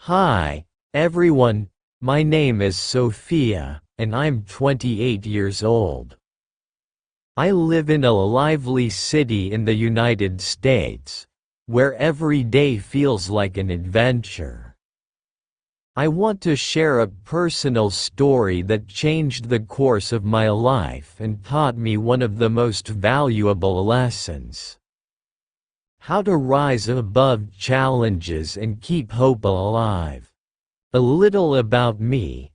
Hi, everyone. My name is Sophia, and I'm 28 years old. I live in a lively city in the United States, where every day feels like an adventure. I want to share a personal story that changed the course of my life and taught me one of the most valuable lessons: how to rise above challenges and keep hope alive. A little about me.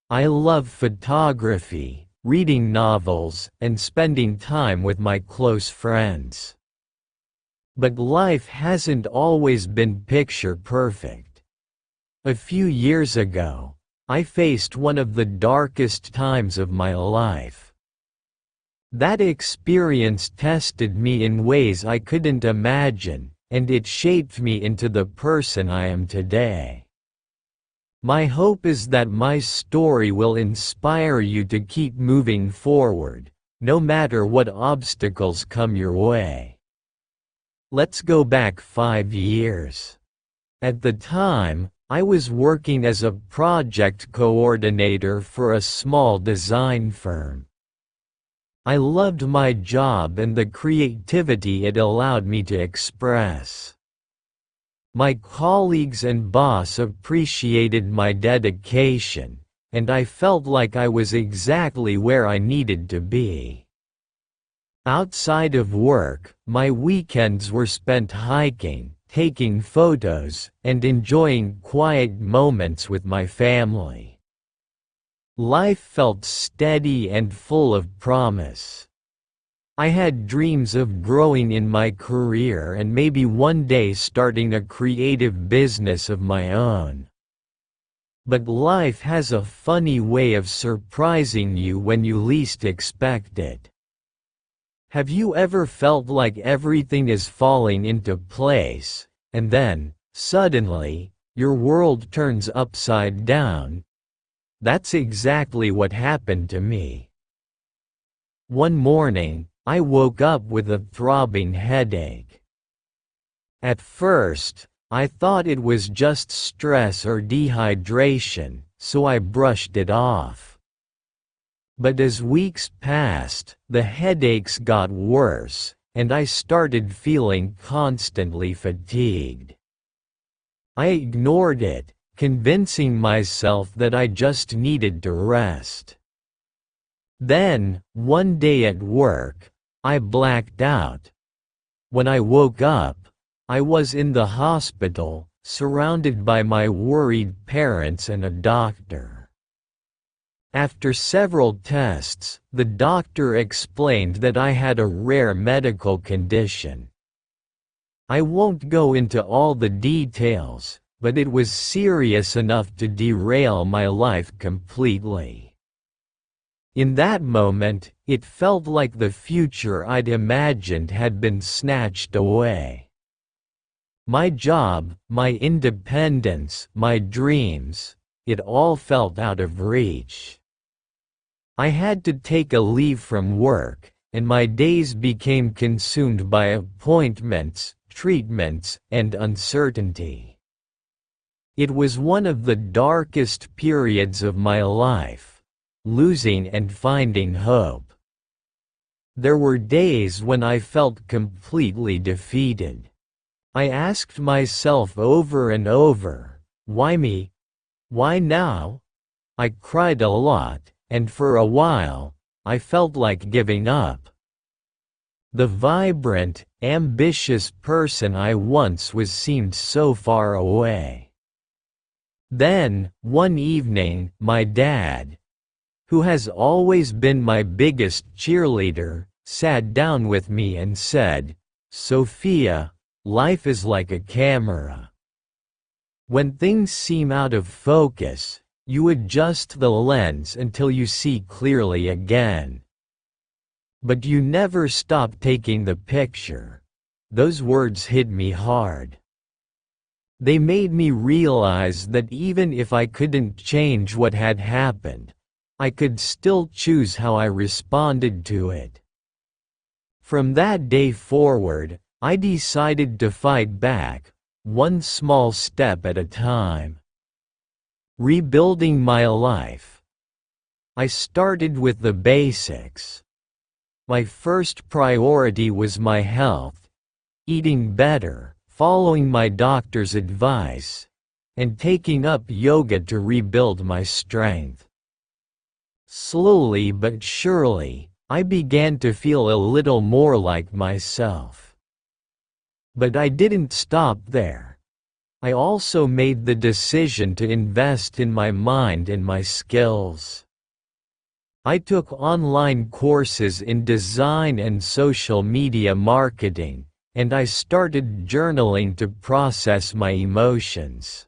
I love photography, reading novels, and spending time with my close friends. But life hasn't always been picture perfect. A few years ago, I faced one of the darkest times of my life. That experience tested me in ways I couldn't imagine, and it shaped me into the person I am today. My hope is that my story will inspire you to keep moving forward, no matter what obstacles come your way. Let's go back 5 years. At the time, I was working as a project coordinator for a small design firm. I loved my job and the creativity it allowed me to express. My colleagues and boss appreciated my dedication, and I felt like I was exactly where I needed to be. Outside of work, my weekends were spent hiking, taking photos, and enjoying quiet moments with my family. Life felt steady and full of promise. I had dreams of growing in my career and maybe one day starting a creative business of my own. But life has a funny way of surprising you when you least expect it. Have you ever felt like everything is falling into place, and then, suddenly, your world turns upside down? That's exactly what happened to me. One morning, I woke up with a throbbing headache. At first, I thought it was just stress or dehydration, so I brushed it off. But as weeks passed, the headaches got worse, and I started feeling constantly fatigued. I ignored it, convincing myself that I just needed to rest. Then, one day at work, I blacked out. When I woke up, I was in the hospital, surrounded by my worried parents and a doctor. After several tests, the doctor explained that I had a rare medical condition. I won't go into all the details, but it was serious enough to derail my life completely. In that moment, it felt like the future I'd imagined had been snatched away. My job, my independence, my dreams, it all felt out of reach. I had to take a leave from work, and my days became consumed by appointments, treatments, and uncertainty. It was one of the darkest periods of my life, losing and finding hope. There were days when I felt completely defeated. I asked myself over and over, why me? Why now? I cried a lot, and for a while, I felt like giving up. The vibrant, ambitious person I once was seemed so far away. Then, one evening, my dad, who has always been my biggest cheerleader, sat down with me and said, "Sophia, life is like a camera. When things seem out of focus, you adjust the lens until you see clearly again. But you never stop taking the picture." Those words hit me hard. They made me realize that even if I couldn't change what had happened, I could still choose how I responded to it. From that day forward, I decided to fight back, one small step at a time. Rebuilding my life. I started with the basics. My first priority was my health, eating better, following my doctor's advice, and taking up yoga to rebuild my strength. Slowly but surely, I began to feel a little more like myself. But I didn't stop there. I also made the decision to invest in my mind and my skills. I took online courses in design and social media marketing, and I started journaling to process my emotions.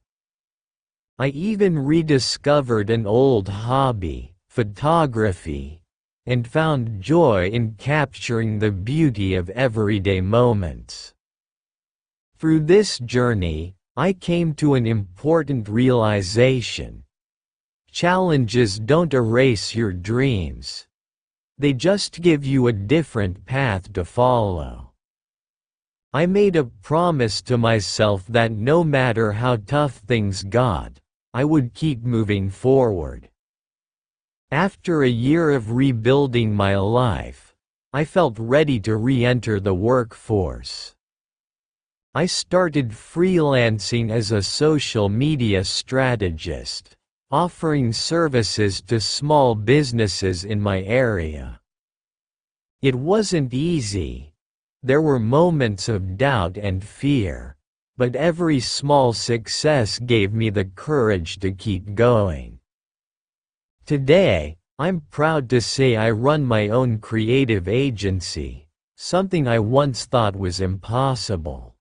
I even rediscovered an old hobby, photography, and found joy in capturing the beauty of everyday moments. Through this journey, I came to an important realization. Challenges don't erase your dreams. They just give you a different path to follow. I made a promise to myself that no matter how tough things got, I would keep moving forward. After a year of rebuilding my life, I felt ready to re-enter the workforce. I started freelancing as a social media strategist, offering services to small businesses in my area. It wasn't easy. There were moments of doubt and fear, but every small success gave me the courage to keep going. Today, I'm proud to say I run my own creative agency, something I once thought was impossible.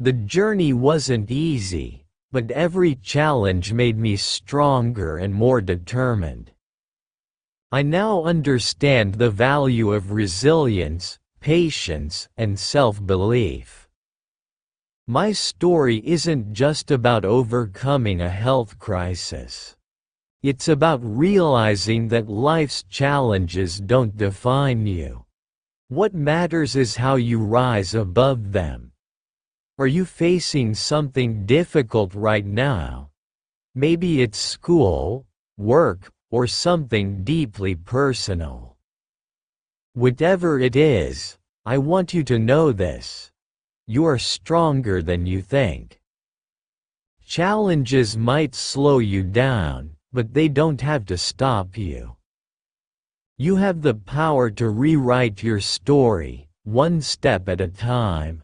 The journey wasn't easy, but every challenge made me stronger and more determined. I now understand the value of resilience, patience, and self-belief. My story isn't just about overcoming a health crisis. It's about realizing that life's challenges don't define you. What matters is how you rise above them. Are you facing something difficult right now? Maybe it's school, work, or something deeply personal. Whatever it is, I want you to know this. You are stronger than you think. Challenges might slow you down, but they don't have to stop you. You have the power to rewrite your story, one step at a time.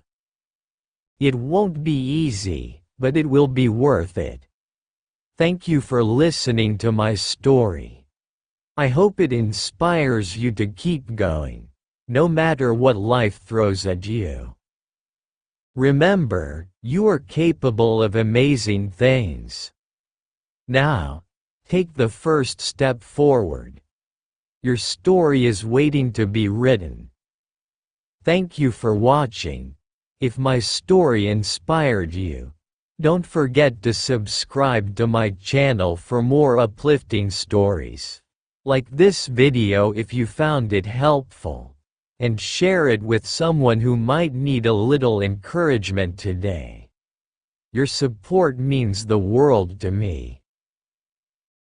It won't be easy, but it will be worth it. Thank you for listening to my story. I hope it inspires you to keep going, no matter what life throws at you. Remember, you are capable of amazing things. Now, take the first step forward. Your story is waiting to be written. Thank you for watching. If my story inspired you, don't forget to subscribe to my channel for more uplifting stories. Like this video if you found it helpful, and share it with someone who might need a little encouragement today. Your support means the world to me.